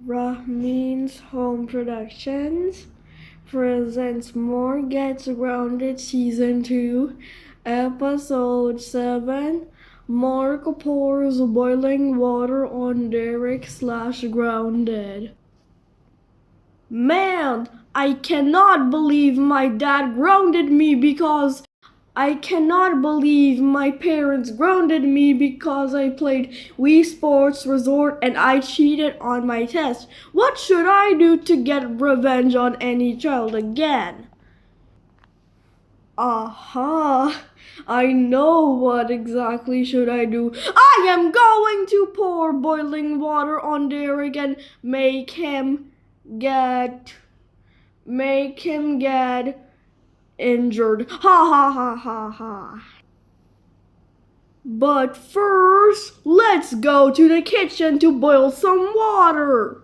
Rahmin's Home Productions presents More Gets Grounded Season 2, Episode 7. Mark pours boiling water on Derek/grounded. Man, I cannot believe my dad grounded me because I cannot believe my parents grounded me because I played Wii Sports Resort and I cheated on my test. What should I do to get revenge on any child again? Aha! I know what exactly should I do. I am going to pour boiling water on Derek and make him get injured. Ha ha ha ha ha. But first, let's go to the kitchen to boil some water.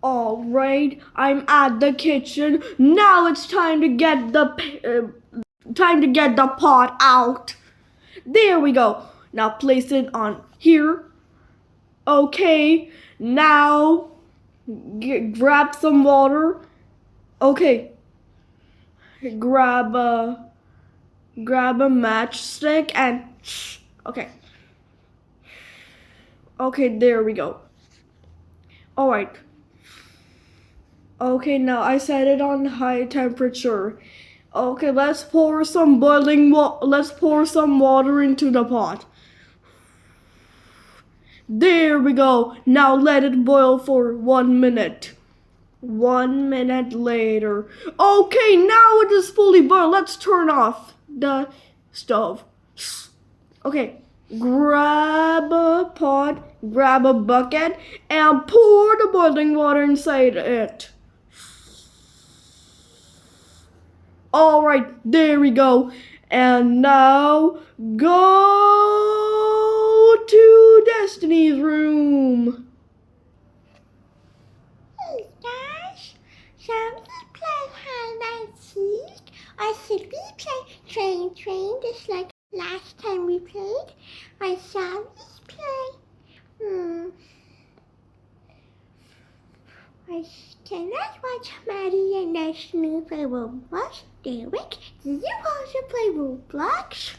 Alright, I'm at the kitchen. Now it's time to get the pot out. There we go. Now place it on here. Okay, now grab some water. Okay, grab a matchstick and okay, there we go. All right. Okay, now I set it on high temperature. Okay, let's pour some water into the pot. There we go. Now let it boil for 1 minute. 1 minute later. Okay, now it is fully boiled. Let's turn off the stove. Okay, grab a pot, grab a bucket, and pour the boiling water inside it. Alright, there we go. And now go to Destiny's room. Hey guys, shall we play hide and seek? Or should we play train just like last time we played? Or shall we play I cannot watch Maddie and Destiny play Roblox. Derek, do you also play Roblox?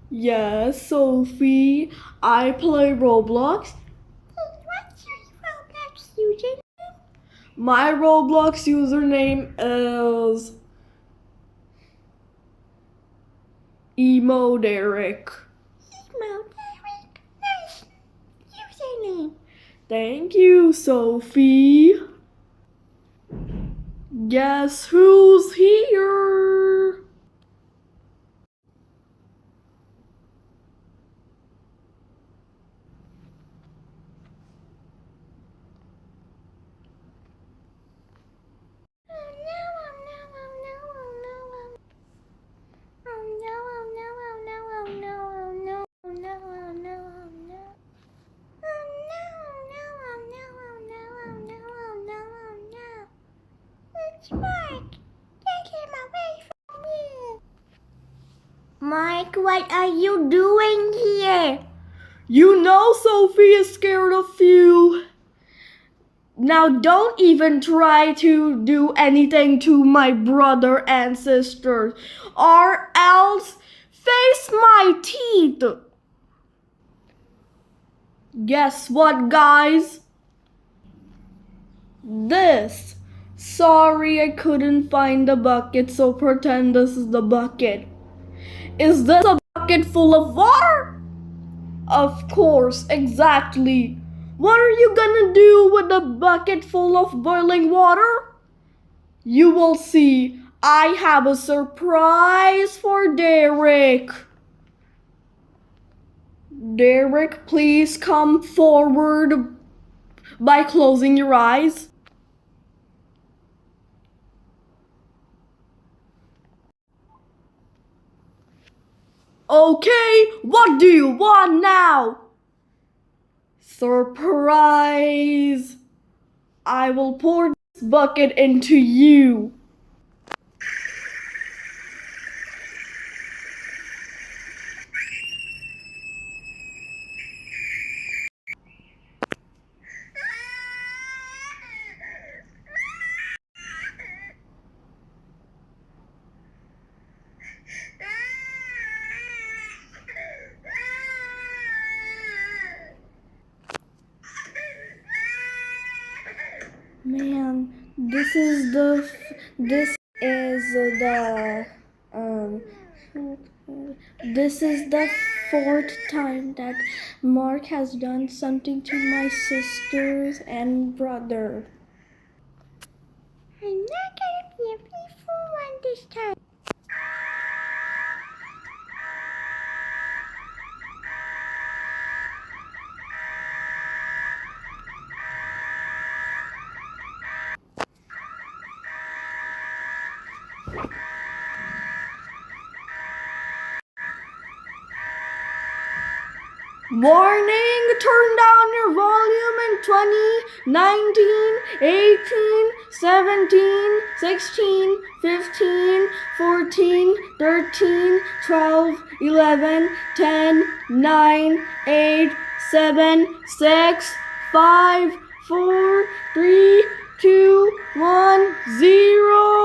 Yes, Sophie, I play Roblox. What's your Roblox username? My Roblox username is Emo Derek. Emo Derek, nice username. Thank you, Sophie. Guess who's here? Mark, take him away from me. Mark, what are you doing here? You know Sophie is scared of you. Now don't even try to do anything to my brother and sister, or else face my teeth. Guess what, guys? This. Sorry, I couldn't find the bucket, so pretend this is the bucket. Is this a bucket full of water? Of course, exactly. What are you gonna do with a bucket full of boiling water? You will see. I have a surprise for Derek. Derek, please come forward by closing your eyes. Okay, what do you want now? Surprise! I will pour this bucket into you. man, this is the um this is the fourth time that Mark has done something to my sisters and brother. I'm not gonna be a faithful one this time. Warning, turn down your volume in 20, 19, 18, 17, 16, 15, 14, 13, 12, 11, 10, 9, 8, 7, 6, 5, 4, 3, 2, 1, 0.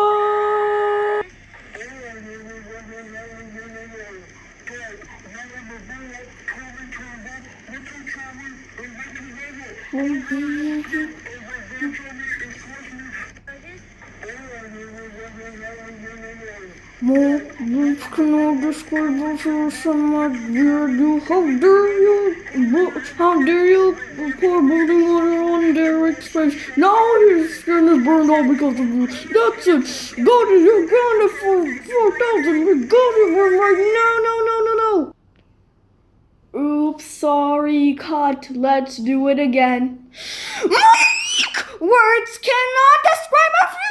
More cannot describe us so much weird. How dare you pour boiling water on Derek's face? Now his skin is burned all because of you. That's it. Go to your grounded for 4,000. We got it right now. No. Oops, sorry, cut. Let's do it again. Mike! Words cannot describe our feelings.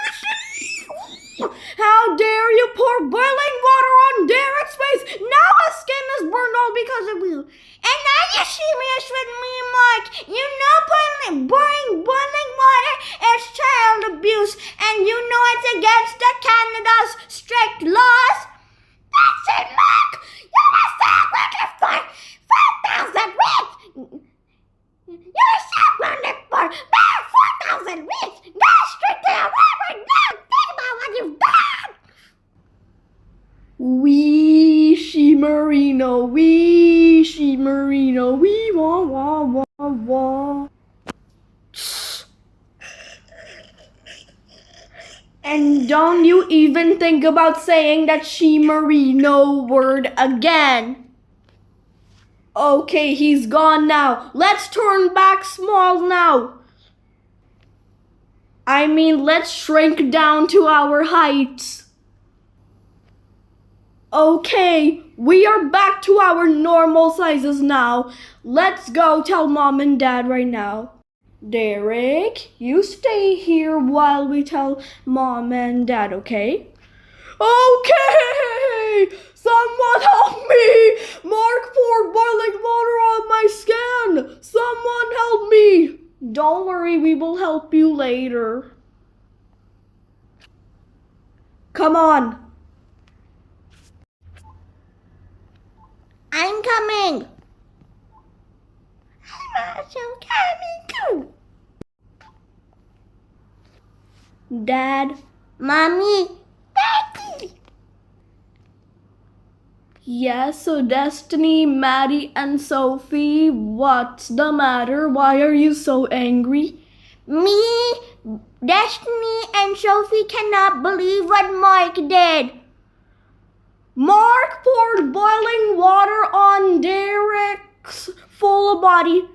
How dare you pour boiling water on Derek's face? Now his skin is burned all because of you. And now you're serious with me, Mark. You know pouring boiling water is child abuse, and you know it's against the Canada's strict laws. That's it, Mark. You must stop working for 4,000 weeks. You must stop working for 4,000 weeks. Go straight to your room right now. Think about what you've done. Wishy Marino, wee wah. And don't you even think about saying that she Marino word again. Okay, he's gone now. Let's turn back small now. I mean, let's shrink down to our heights. Okay, we are back to our normal sizes now. Let's go tell Mom and Dad right now. Derek, you stay here while we tell Mom and Dad, okay? Okay! Someone help me! Mark poured boiling water on my skin! Someone help me! Don't worry, we will help you later. Come on! I'm coming. I'm also coming too. Dad? Mommy, Daddy. Yes, so Destiny, Maddie, and Sophie, what's the matter? Why are you so angry? Me, Destiny, and Sophie cannot believe what Mark did. Mark poured boiling water on Derek's full body. And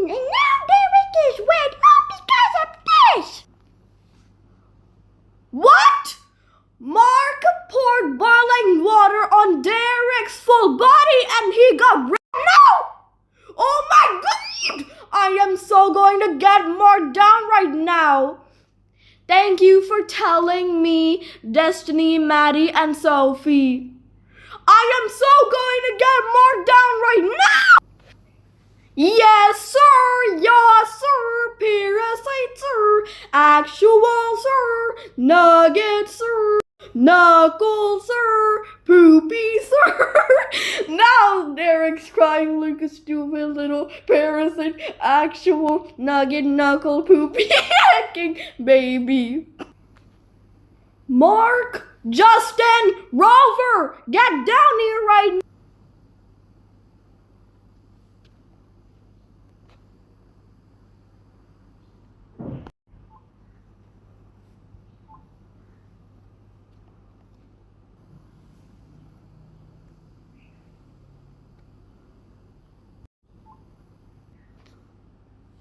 now Derek is wet all because of this. What? Mark poured boiling water on Derek's full body and he got red? No! Oh my God! I am so going to get Mark down right now. Thank you for telling me, Destiny, Maddie, and Sophie. I am so going to get Mark down right now! Yes, sir! Yes, sir! Parasite, sir! Actual, sir! Nugget, sir! Knuckle, sir! Poopy, sir! Now Derek's crying like a stupid little parasite. Actual nugget, knuckle, poopy, hacking baby. Mark, Justin, Rover, get down here right now.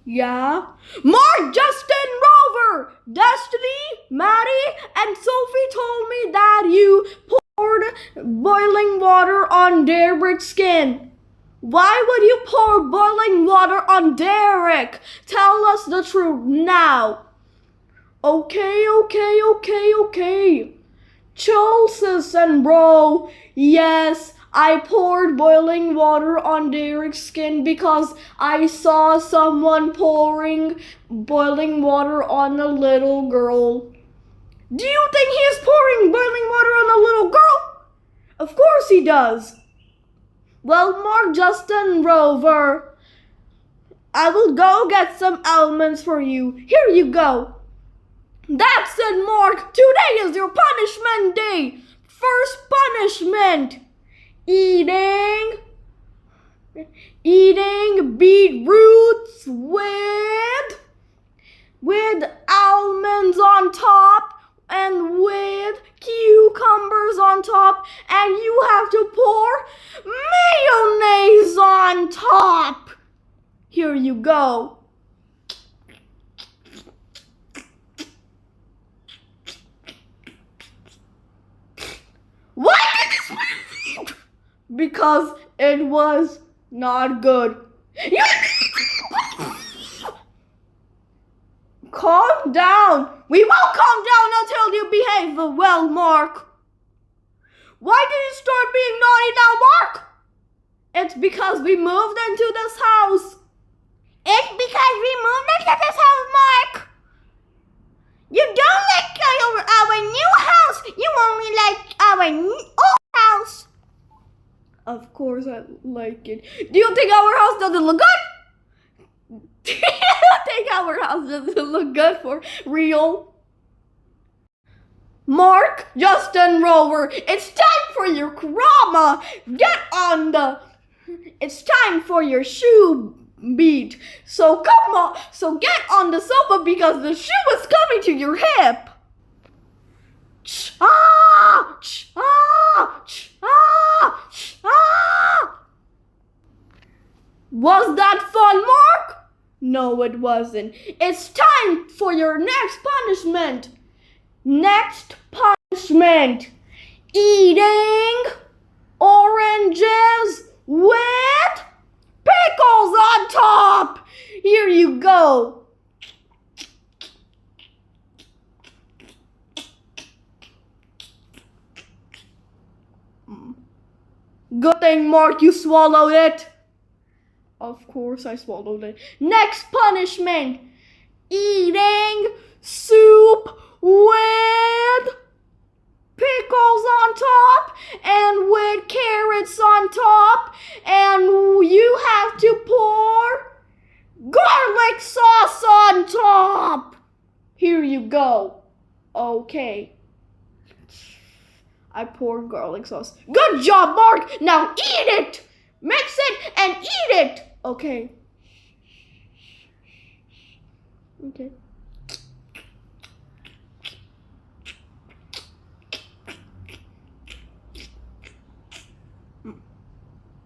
Yeah? Mark, Justin, Rover, Destiny, Maddie, and Sophie told me that you poured boiling water on Derek's skin. Why would you pour boiling water on Derek? Tell us the truth now. Okay. Chill, sis and bro. Yes, I poured boiling water on Derek's skin because I saw someone pouring boiling water on a little girl. Do you think he is pouring boiling water on a little girl? Of course he does. Well, Mark, Justin, Rover, I will go get some almonds for you. Here you go. That's it, Mark. Today is your punishment day. First punishment. Eating beetroots with almonds on top and with cucumbers on top, and you have to pour mayonnaise on top. Here you go. Why did this happen? Because it was not good. Calm down. We won't calm down until you behave well, Mark. Why did you start being naughty now, Mark? It's because we moved into this house. It's because we moved into this house, Mark. You don't like our new house. You only like our old house. Of course I like it. Do you think our house doesn't look good? Do you think our house doesn't look good for real? Mark, Justin, Rover, it's time for your drama. It's time for your shoe beat. So come on, so get on the sofa because the shoe is coming to your hip. Was that fun, Mark? No, it wasn't. It's time for your next punishment. Next punishment. Eating oranges with pickles on top. Here you go. Good thing, Mark, you swallowed it. Of course I swallowed it. Next punishment. Eating soup with pickles on top and with carrots on top, and you have to pour garlic sauce on top. Here you go. Okay. I poured garlic sauce. Good job, Mark. Now eat it. Mix it and eat it. Okay. Okay.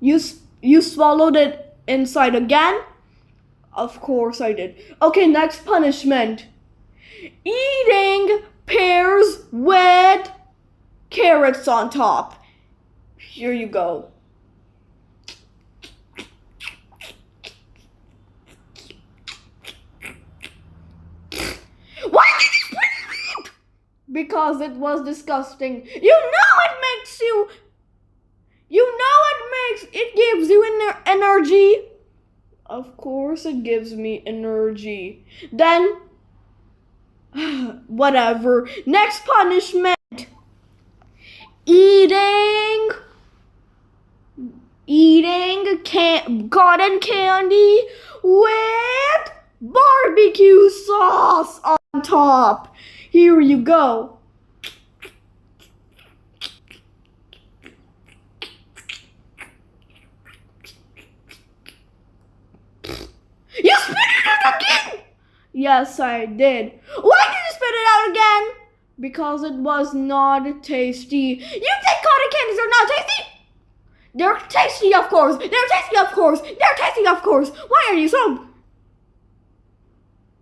You swallowed it inside again? Of course I did. Okay, next punishment. Eating pears with carrots on top. Here you go. Why did you put it? Because it was disgusting. It gives you energy. Of course it gives me energy. Then, whatever. Next punishment. Eating cotton candy with barbecue sauce on top. Here you go. You spit it out again! Yes, I did. Why did you spit it out again? Because it was not tasty. You think cotton candies are not tasty? They're tasty, of course. They're tasty, of course. They're tasty, of course. Why are you so...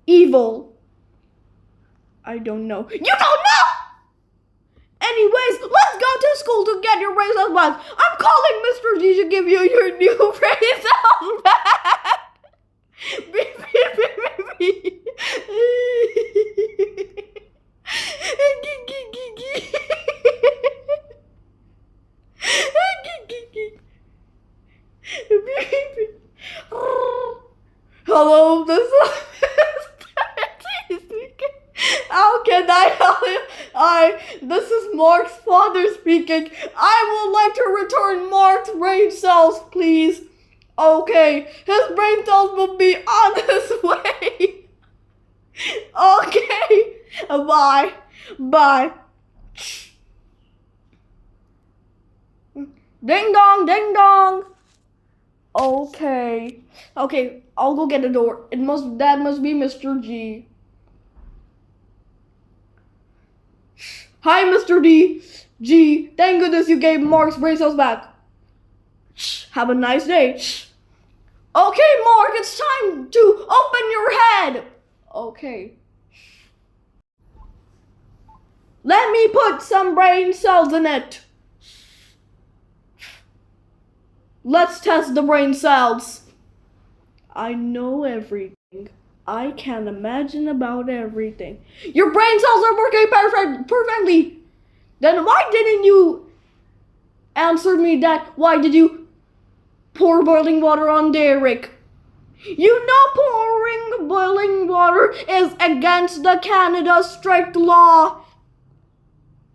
Evil. I don't know. You don't know! Anyways, let's go to school to get your brain cells back. I'm calling Mr. G to give you your new brain cells back. Beep, beep, beep, beep, beep. Hello, this is how can I help you? This is Mark's father speaking. I would like to return Mark's brain cells, please. Okay, his brain cells will be on his way. Okay, bye. Bye. Ding dong, ding dong. Okay, I'll go get the door. That must be Mr. G. Hi, Mr. G. Thank goodness you gave Mark's brain cells back. Have a nice day. Okay, Mark, it's time to open your head. Okay. Let me put some brain cells in it. Let's test the brain cells. I know everything. I can imagine about everything. Your brain cells are working perfectly. Then why didn't you answer me that? Why did you pour boiling water on Derek? You know pouring boiling water is against the Canada strict law.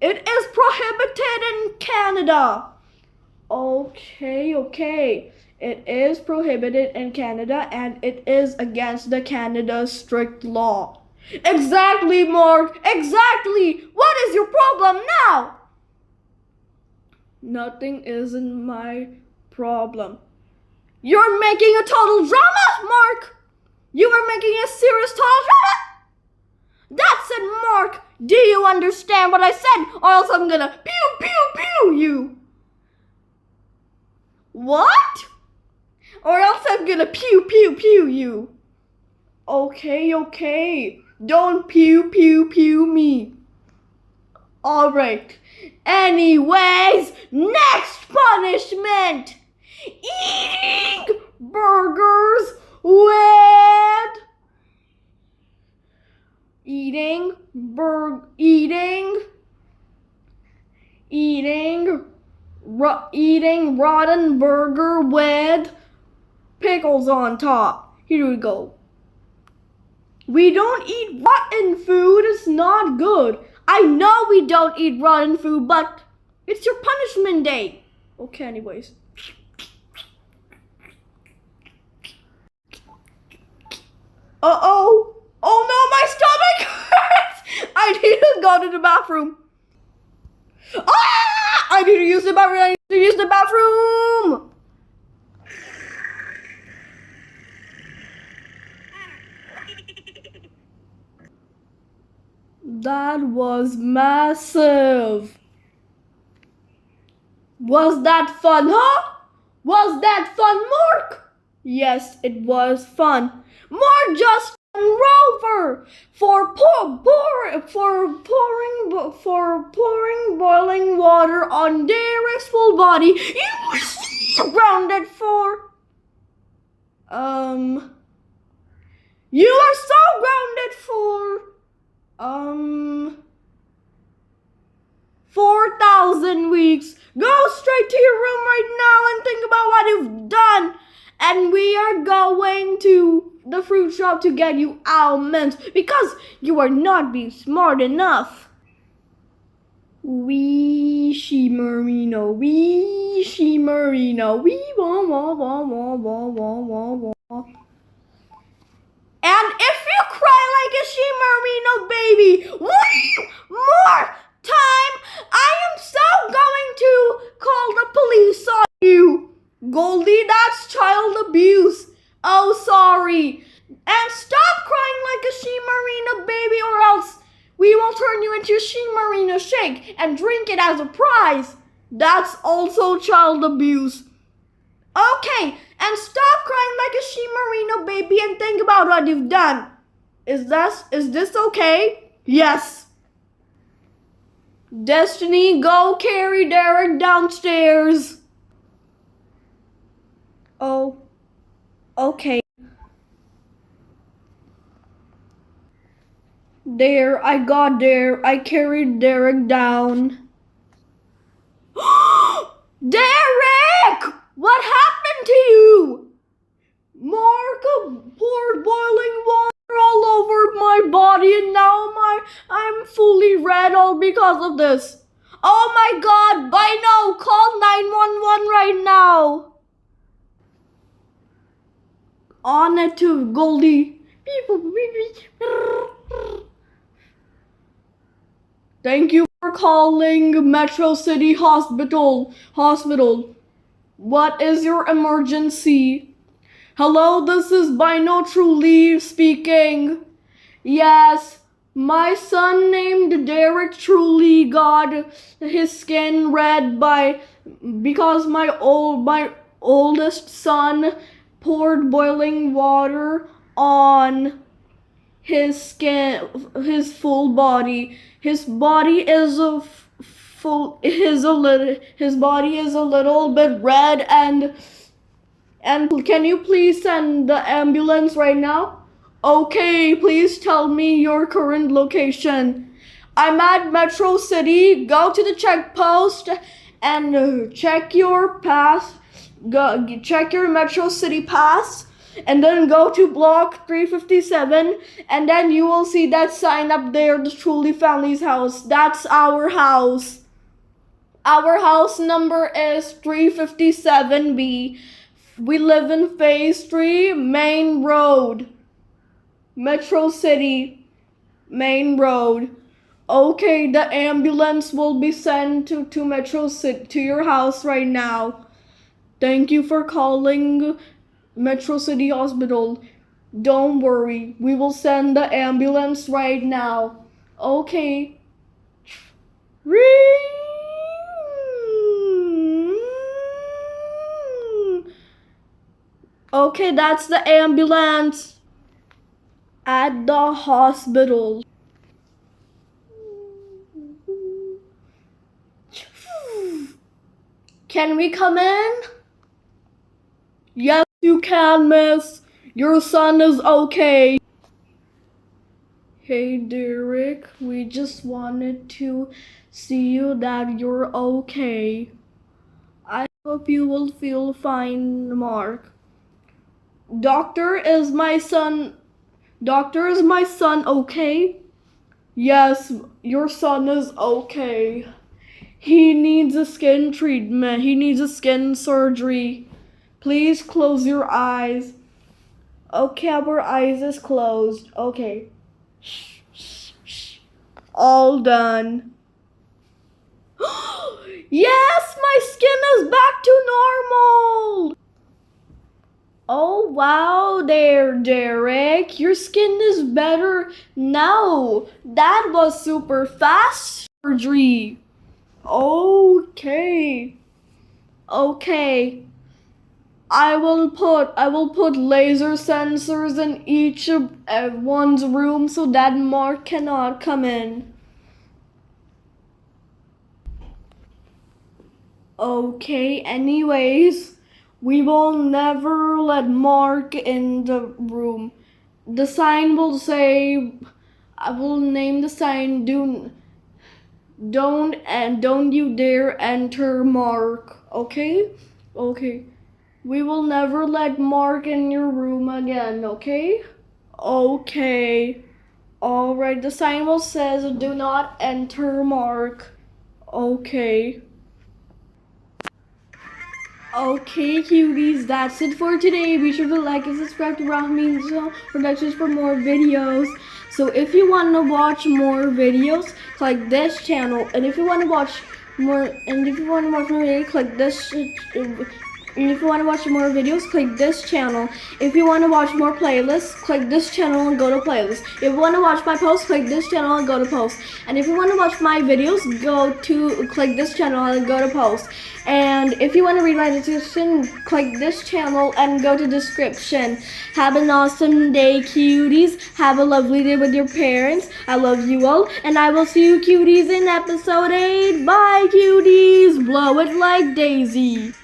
It is prohibited in Canada. Okay. It is prohibited in Canada and it is against the Canada strict law. Exactly, Mark. Exactly. What is your problem now? Nothing isn't my problem. You're making a total drama, Mark. You are making a serious total drama. That's it, Mark. Do you understand what I said? Or else I'm gonna pew, pew, pew you. What? Or else I'm gonna pew, pew, pew you. Okay. Don't pew, pew, pew me. Alright. Anyways, next punishment. Eating burgers with... Eating rotten burger with pickles on top. Here we go. We don't eat rotten food. It's not good. I know we don't eat rotten food, but it's your punishment day. Okay, anyways. Uh-oh. Oh no, my stomach hurts. I need to go to the bathroom. I need to use the bathroom. That was massive. Was that fun, huh? Was that fun, Mark? Yes, it was fun. Mark just Rover for pouring boiling water on Derek's full body. You were grounded for you are so grounded for 4,000 weeks. Go straight to your room right now and think about what you've done. And we are going to the fruit shop to get you almonds because you are not being smart enough. Wee Marino, wee Marino, wee wah wah wah wah wah wah wah wah. And if you cry like a Marino baby, one more time, I am so going to call the police on you. Goldie, that's child abuse. Oh, sorry. And stop crying like a Marino baby or else we will turn you into Marino shake and drink it as a prize. That's also child abuse. Okay, and stop crying like a Marino baby and think about what you've done. Is this okay? Yes. Destiny, go carry Derek downstairs. Oh, okay. There, I got there. I carried Derek down. Derek! What happened to you? Mark poured boiling water all over my body and now I'm fully red all because of this. Oh my god, Bino, call 911 right now. On it to Goldie. Thank you for calling Metro City Hospital. What is your emergency? Hello, this is Bino Truly speaking. Yes, my son named Derek Truly got his skin red because my oldest son poured boiling water on his skin, his full body. His body is his body is a little bit red and can you please send the ambulance right now? Okay, please tell me your current location. I'm at Metro City. Go to the check post and check your pass. Check your Metro City pass. And then go to block 357 and then you will see that sign up there, the Truly Family's house. That's our house. Our house number is 357B. We live in Phase 3, Main Road. Metro City, Main Road. Okay, the ambulance will be sent to Metro City, to your house right now. Thank you for calling Metro City Hospital. Don't worry, we will send the ambulance right now. Okay. Okay, that's the ambulance at the hospital. Can we come in? Yes, you can, miss. Your son is okay. Hey, Derek, we just wanted to see you that you're okay. I hope you will feel fine, Mark. Doctor, is my son okay? Yes, your son is okay. He needs a skin treatment. He needs a skin surgery. Please close your eyes. Okay, our eyes is closed. Okay. All done. Yes, my skin is back to normal. Oh wow there, Derek. Your skin is better now. That was super fast surgery. Okay. Okay. I will put laser sensors in each of everyone's room so that Mark cannot come in. Okay, anyways, we will never let Mark in the room. The sign will say, I will name the sign, don't you dare enter Mark, okay? Okay. We will never let Mark in your room again, okay? Okay. Alright, the sign will says do not enter Mark. Okay. Okay, cuties, that's it for today. Be sure to like and subscribe to Rahmeen Productions for more videos. So if you want to watch more videos, click this channel. And if you want to watch more, click this And if you want to watch more videos, click this channel. If you want to watch more playlists, click this channel and go to playlist. If you want to watch my posts, click this channel and go to post. And if you want to watch my videos, click this channel and go to post. And if you want to read my description, click this channel and go to description. Have an awesome day, cuties. Have a lovely day with your parents. I love you all, and I will see you cuties in episode 8. Bye, cuties. Blow it like Daisy.